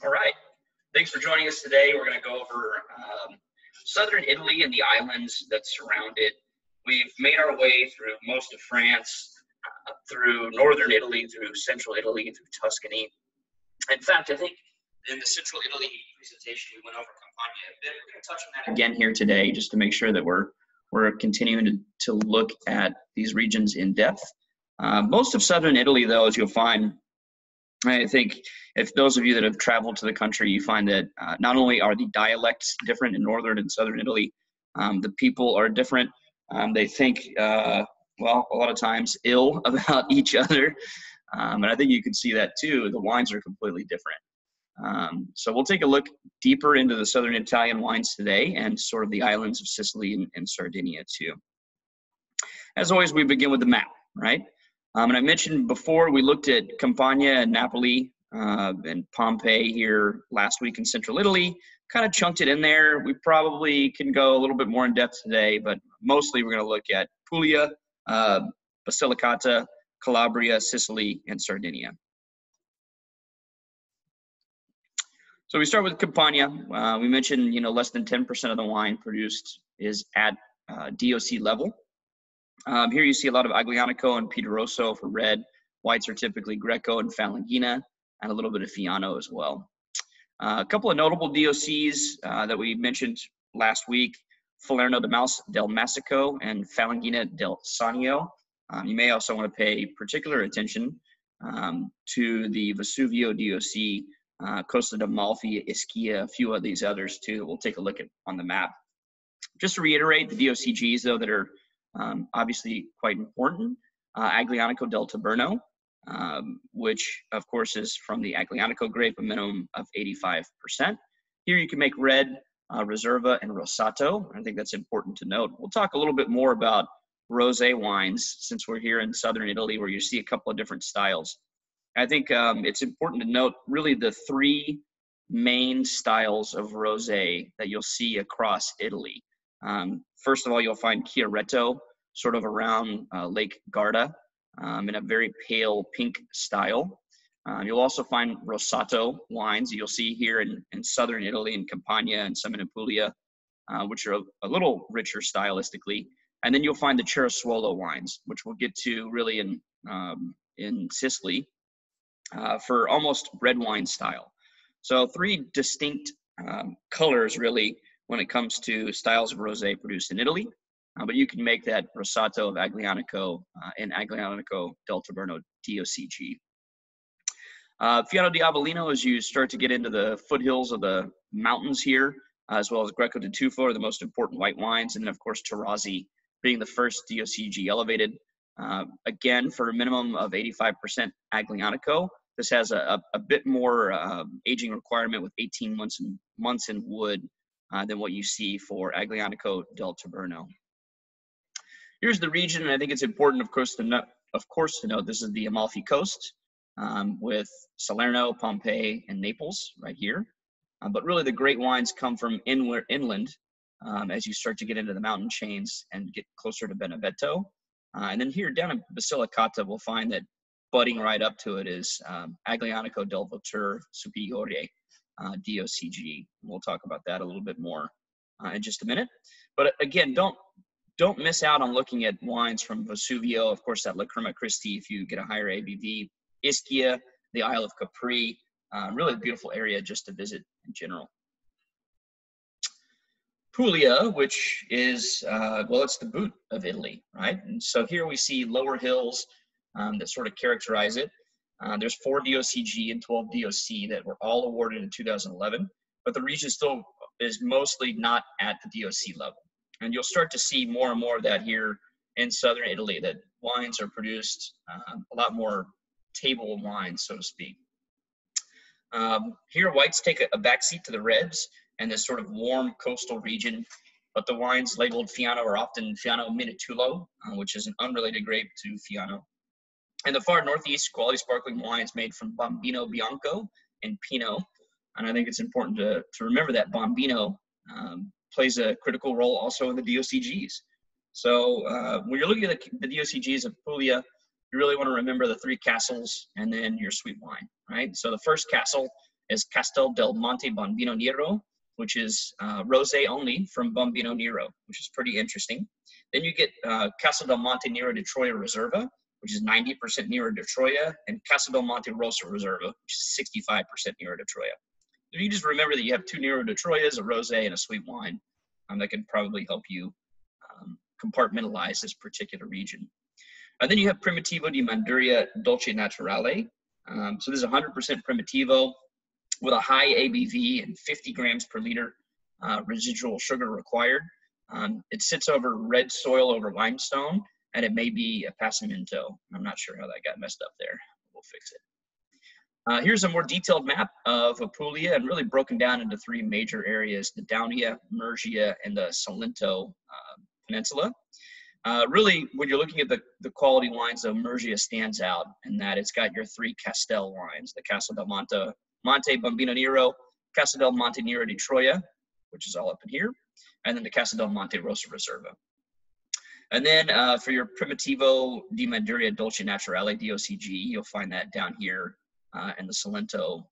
All right. Thanks for joining us today. We're going to go over southern Italy and the islands that surround it. We've made our way through most of France, through northern Italy, through central Italy, through Tuscany. In fact, I think in the central Italy presentation, we went over Campania a bit. We're going to touch on that again here today, just to make sure that we're continuing to look at these regions in depth. Most of southern Italy, though, as you'll find, I think if those of you that have traveled to the country, you find that not only are the dialects different in northern and southern Italy, the people are different. They think, well, a lot of times ill about each other. And I think you can see that too. The wines are completely different. So we'll take a look deeper into the southern Italian wines today and sort of the islands of Sicily and Sardinia too. As always, we begin with the map, right? And I mentioned before, we looked at Campania and Napoli and Pompeii here last week in central Italy, kind of chunked it in there. We probably can go a little bit more in depth today, but mostly we're going to look at Puglia, Basilicata, Calabria, Sicily, and Sardinia. So we start with Campania. We mentioned, less than 10% of the wine produced is at DOC level. Here you see a lot of Aglianico and Piedroso for red. Whites are typically Greco and Falanghina, and a little bit of Fiano as well. A couple of notable DOCs that we mentioned last week, Falerno del Masico and Falanghina del Sannio. You may also want to pay particular attention to the Vesuvio DOC, Costa d'Amalfi, Ischia, a few of these others too that we'll take a look at on the map. Just to reiterate, the DOCGs, though, that are obviously quite important, Aglianico del Taberno, which of course is from the Aglianico grape, a minimum of 85%. Here you can make red, Reserva, and Rosato. I think that's important to note. We'll talk a little bit more about rosé wines since we're here in southern Italy, where you see a couple of different styles. I think it's important to note really the three main styles of rosé that you'll see across Italy. First of all, you'll find Chiaretto, sort of around Lake Garda, in a very pale pink style. You'll also find Rosato wines you'll see here in southern Italy, in Campania and some in Apuglia, which are a little richer stylistically. And then you'll find the Cerusuolo wines, which we'll get to really in Sicily, for almost red wine style. So three distinct colors really when it comes to styles of rosé produced in Italy. But you can make that Rosato of Aglianico and Aglianico del Taberno DOCG. Fiano di Avellino, as you start to get into the foothills of the mountains here, as well as Greco di Tufo are the most important white wines. And then, of course, Tarazzi being the first DOCG elevated. Again, for a minimum of 85% Aglianico. This has a bit more aging requirement with 18 months in wood than what you see for Aglianico del Taberno. Here's the region, and I think it's important, of course, to note this is the Amalfi Coast with Salerno, Pompeii, and Naples right here. But really, the great wines come from inland as you start to get into the mountain chains and get closer to Benevento. And then here down in Basilicata, we'll find that budding right up to it is Aglianico del Votur Superiore, DOCG. We'll talk about that a little bit more in just a minute. But again, don't miss out on looking at wines from Vesuvio, of course, that La Crema Christi if you get a higher ABV. Ischia, the Isle of Capri, really a beautiful area just to visit in general. Puglia, which is, well, it's the boot of Italy, right? And so here we see lower hills that sort of characterize it. There's 4 DOCG and 12 DOC that were all awarded in 2011, but the region still is mostly not at the DOC level. And you'll start to see more and more of that here in southern Italy, that wines are produced a lot more table wines, so to speak. Here, whites take a backseat to the reds and this sort of warm coastal region, but the wines labeled Fiano are often Fiano Minutolo, which is an unrelated grape to Fiano. In the far northeast, quality sparkling wines made from Bombino Bianco and Pinot. And I think it's important to remember that Bombino plays a critical role also in the DOCGs. So when you're looking at the DOCGs of Puglia, you really want to remember the 3 castles and then your sweet wine, right? So the first castle is Castel del Monte Bombino Nero, which is rosé only from Bombino Nero, which is pretty interesting. Then you get Castel del Monte Nero di Troia Reserva, which is 90% Nero di Troia, and Castel del Monte Rosa Reserva, which is 65% Nero di Troia. If you just remember that you have 2 Nero di Troias, a rosé, and a sweet wine, that can probably help you compartmentalize this particular region. And then you have Primitivo di Manduria Dolce Naturale. So this is 100% Primitivo with a high ABV and 50 grams per liter residual sugar required. It sits over red soil over limestone, and it may be a passamento. I'm not sure how that got messed up there. We'll fix it. Here's a more detailed map of Apuglia, and really broken down into 3 major areas: the Daunia, Murgia, and the Salento Peninsula. Really, when you're looking at the quality wines, though, Murgia stands out in that it's got your 3 Castel wines: the Castel del Monte Bombino Nero, Castel del Monte Nero di Troia, which is all up in here, and then the Castel del Monte Rosa Reserva. And then for your Primitivo di Manduria Dolce Naturale, DOCG, you'll find that down here in the Salento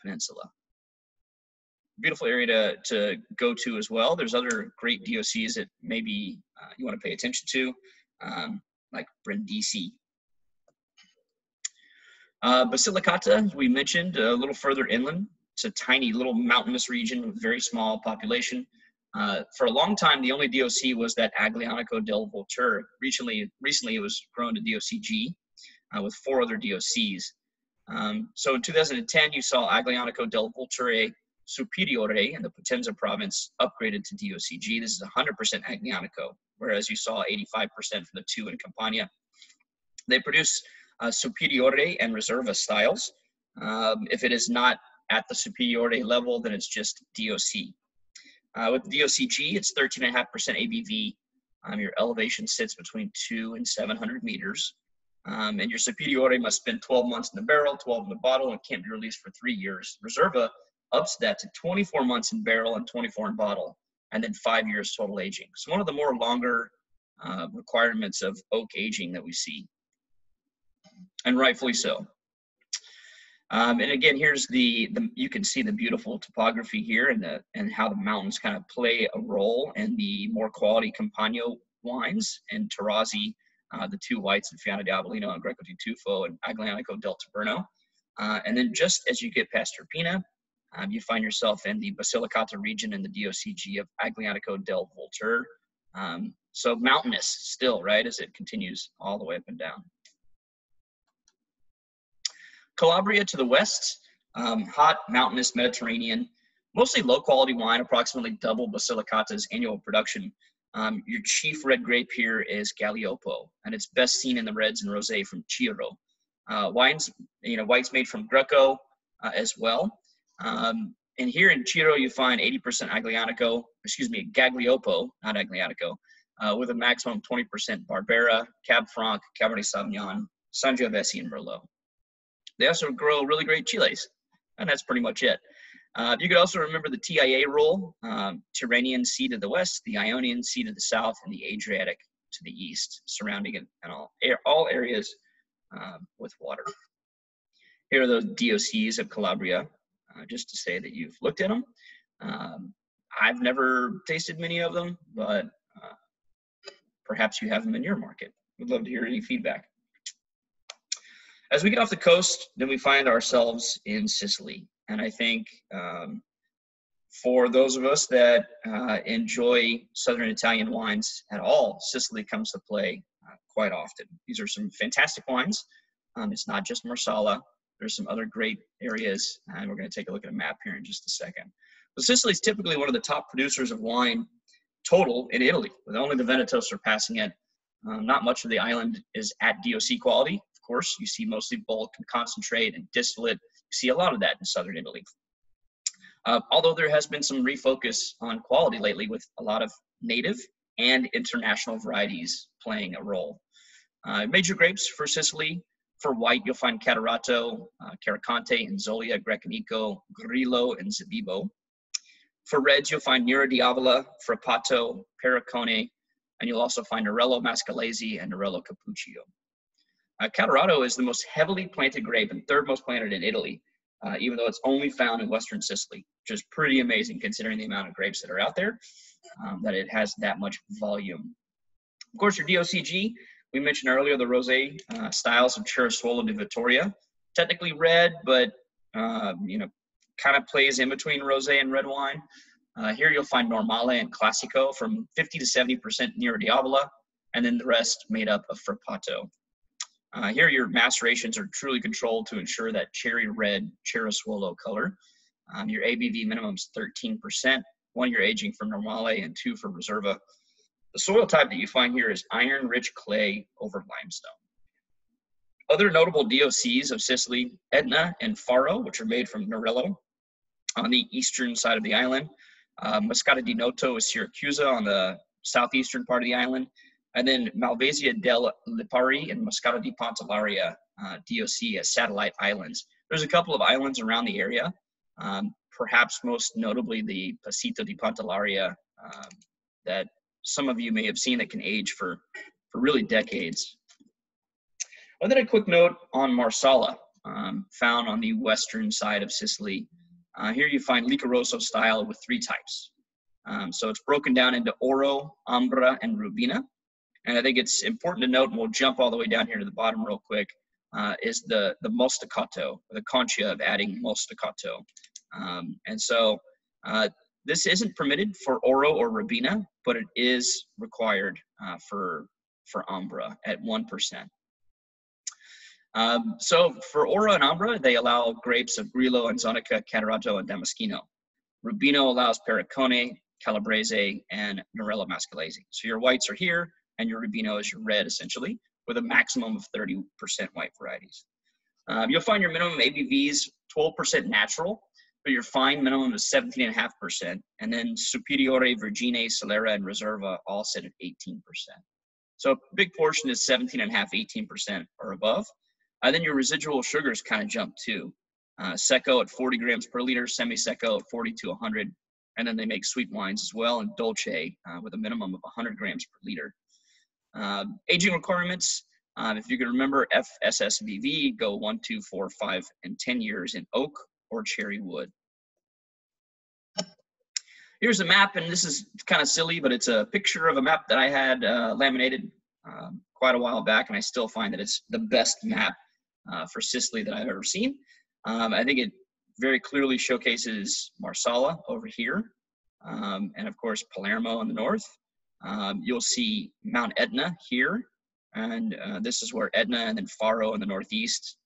Peninsula. Beautiful area to go to as well. There's other great DOCs that maybe you want to pay attention to, like Brindisi. Basilicata, as we mentioned, a little further inland. It's a tiny little mountainous region with very small population. For a long time, the only DOC was that Aglianico del Volturre. Recently it was grown to DOCG with 4 other DOCs. So in 2010, you saw Aglianico del Volturre Superiore in the Potenza province upgraded to DOCG. This is 100% Aglianico, whereas you saw 85% from the 2 in Campania. They produce Superiore and Reserva styles. If it is not at the Superiore level, then it's just DOC. With DOCG, it's 13.5% ABV. Your elevation sits between 200 and 700 meters. And your Superiore must spend 12 months in the barrel, 12 in the bottle, and can't be released for 3 years. Reserva ups that to 24 months in barrel and 24 in bottle, and then 5 years total aging. So one of the more longer requirements of oak aging that we see, and rightfully so. And again, here's you can see the beautiful topography here and how the mountains kind of play a role in the more quality Campania wines and Tarazzi, the 2 whites, and Fiano di Avellino and Greco di Tufo and Aglianico del Taberno. And then just as you get past Turpina, you find yourself in the Basilicata region in the DOCG of Aglianico del Volturre. So mountainous still, right, as it continues all the way up and down. Calabria to the west, hot, mountainous, Mediterranean, mostly low-quality wine, approximately double Basilicata's annual production. Your chief red grape here is Galliopo, and it's best seen in the reds and rosé from Ciro. Wines, whites made from Greco as well. And here in Ciro, you find 80% Gagliopo, not Aglianico, with a maximum 20% Barbera, Cab Franc, Cabernet Sauvignon, Sangiovese, and Merlot. They also grow really great Chiles, and that's pretty much it. You could also remember the TIA rule: Tyrrhenian Sea to the west, the Ionian Sea to the south, and the Adriatic to the east, surrounding it and all areas with water. Here are those DOCs of Calabria, just to say that you've looked at them. I've never tasted many of them, but perhaps you have them in your market. We'd love to hear any feedback. As we get off the coast, then we find ourselves in Sicily. And I think for those of us that enjoy Southern Italian wines at all, Sicily comes to play quite often. These are some fantastic wines. It's not just Marsala. There's some other great areas, and we're going to take a look at a map here in just a second. But Sicily is typically one of the top producers of wine total in Italy, with only the Veneto surpassing it. Not much of the island is at DOC quality. Of course, you see mostly bulk and concentrate and distillate. You see a lot of that in southern Italy. Although there has been some refocus on quality lately, with a lot of native and international varieties playing a role. Major grapes for Sicily: for white, you'll find Catarato, Caricante, Inzolia, Grecanico, Grillo, and Zabibo. For reds, you'll find Nera di Avola, Frappato, Pericone, and you'll also find Nerello Mascalese and Nerello Cappuccio. Catarato is the most heavily planted grape and 3rd most planted in Italy. even though it's only found in Western Sicily, which is pretty amazing considering the amount of grapes that are out there, that it has that much volume. Of course, your DOCG, we mentioned earlier the rosé styles of Cerasuolo di Vittoria. Technically red, but kind of plays in between rosé and red wine. Here you'll find Normale and Classico from 50 to 70% Nero d'Avola, and then the rest made up of Frappato. Here your macerations are truly controlled to ensure that cherry red Cerasuolo color. Your ABV minimum is 13%. 1 year aging for Normale and 2 for Reserva. The soil type that you find here is iron-rich clay over limestone. Other notable DOCs of Sicily, Etna and Faro, which are made from Nerello on the eastern side of the island. Moscato di Noto is Siracusa on the southeastern part of the island. And then Malvasia del Lipari and Moscato di Pantelleria, DOC as satellite islands. There's a couple of islands around the area, perhaps most notably the Pasito di Pantelleria that some of you may have seen that can age for really decades. And then a quick note on Marsala, found on the western side of Sicily. Here you find Liquoroso style with 3 types. So it's broken down into Oro, Ambra, and Rubina. And I think it's important to note, and we'll jump all the way down here to the bottom real quick, is the Mostacato, the concha of adding Mostacato. And so this isn't permitted for Oro or Rubina, but it is required for Ambra at 1%. So for Oro and Ambra, they allow grapes of Grillo and Zonica, Catarato, and Damascino. Rubino allows Pericone, Calabrese, and Nerello Mascalese. So your whites are here, and your Rubino is your red, essentially, with a maximum of 30% white varieties. You'll find your minimum ABVs 12% natural, but your fine minimum is 17.5%, and then Superiore, Virgine, Solera, and Reserva all set at 18%. So a big portion is 17.5, 18% or above. Then your residual sugars kind of jump too. Secco at 40 grams per liter, semi-secco at 40 to 100, and then they make sweet wines as well, and dolce with a minimum of 100 grams per liter. Aging requirements, if you can remember, FSSVV go 1, 2, 4, 5, and 10 years in oak or cherry wood. Here's a map, and this is kind of silly, but it's a picture of a map that I had laminated quite a while back, and I still find that it's the best map for Sicily that I've ever seen. I think it very clearly showcases Marsala over here, and of course Palermo in the north. You'll see Mount Etna here, and this is where Etna and then Faro in the northeast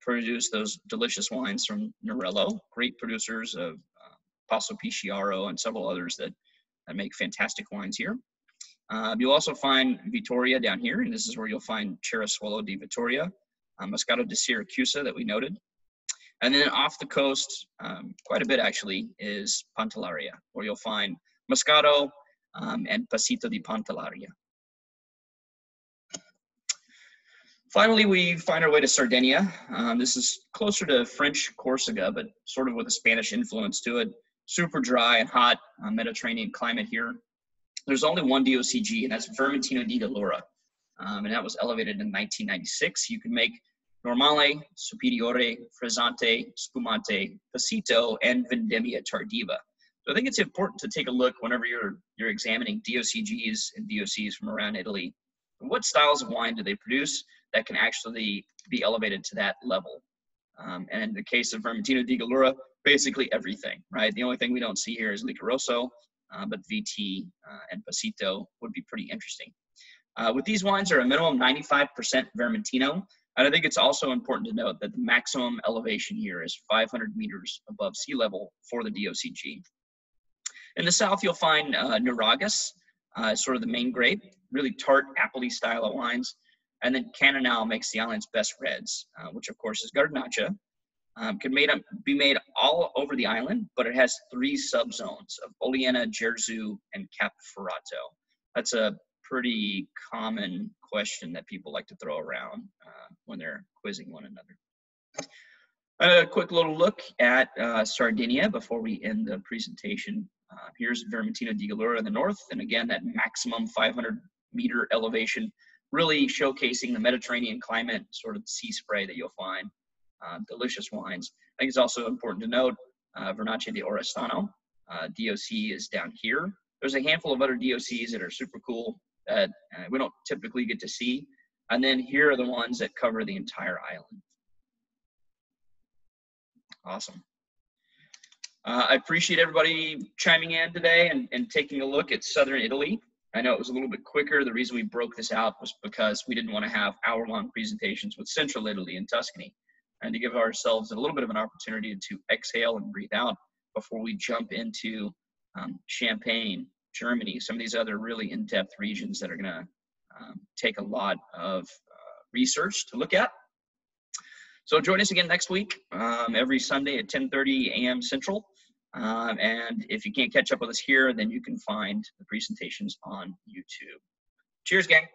produce those delicious wines from Nerello, great producers of Passo Pisciaro and several others that make fantastic wines here. You'll also find Vittoria down here, and this is where you'll find Cerasuolo di Vittoria, Moscato di Siracusa that we noted. And then off the coast, quite a bit actually, is Pantelleria, where you'll find Moscato and Pasito di Pantelleria. Finally, we find our way to Sardinia. This is closer to French Corsica, but sort of with a Spanish influence to it. Super dry and hot Mediterranean climate here. There's only one DOCG, and that's Vermentino di Gallura, and that was elevated in 1996. You can make Normale, Superiore, Frizzante, Spumante, Pasito, and Vendemmia Tardiva. So I think it's important to take a look whenever you're examining DOCGs and DOCs from around Italy. What styles of wine do they produce that can actually be elevated to that level? And in the case of Vermentino di Gallura, basically everything, right? The only thing we don't see here is Liquoroso, but VT and Pasito would be pretty interesting. With these wines are a minimum 95% Vermentino, and I think it's also important to note that the maximum elevation here is 500 meters above sea level for the DOCG. In the south, you'll find Nuragas, sort of the main grape, really tart, appley style of wines. And then Canonal makes the island's best reds, which of course is Garnacha. Can be made all over the island, but it has 3 subzones of Oliena, Gerzu, and Capoferrato. That's a pretty common question that people like to throw around when they're quizzing one another. A quick little look at Sardinia before we end the presentation. Here's Vermentino di Gallura in the north, and again, that maximum 500-meter elevation, really showcasing the Mediterranean climate, sort of sea spray that you'll find. delicious wines. I think it's also important to note Vernace di Oristano, DOC is down here. There's a handful of other DOCs that are super cool that we don't typically get to see. And then here are the ones that cover the entire island. Awesome. I appreciate everybody chiming in today and taking a look at Southern Italy. I know it was a little bit quicker. The reason we broke this out was because we didn't want to have hour-long presentations with Central Italy and Tuscany, and to give ourselves a little bit of an opportunity to exhale and breathe out before we jump into Champagne, Germany, some of these other really in-depth regions that are going to take a lot of research to look at. So join us again next week, every Sunday at 10:30 a.m. Central. And if you can't catch up with us here, then you can find the presentations on YouTube. Cheers, gang.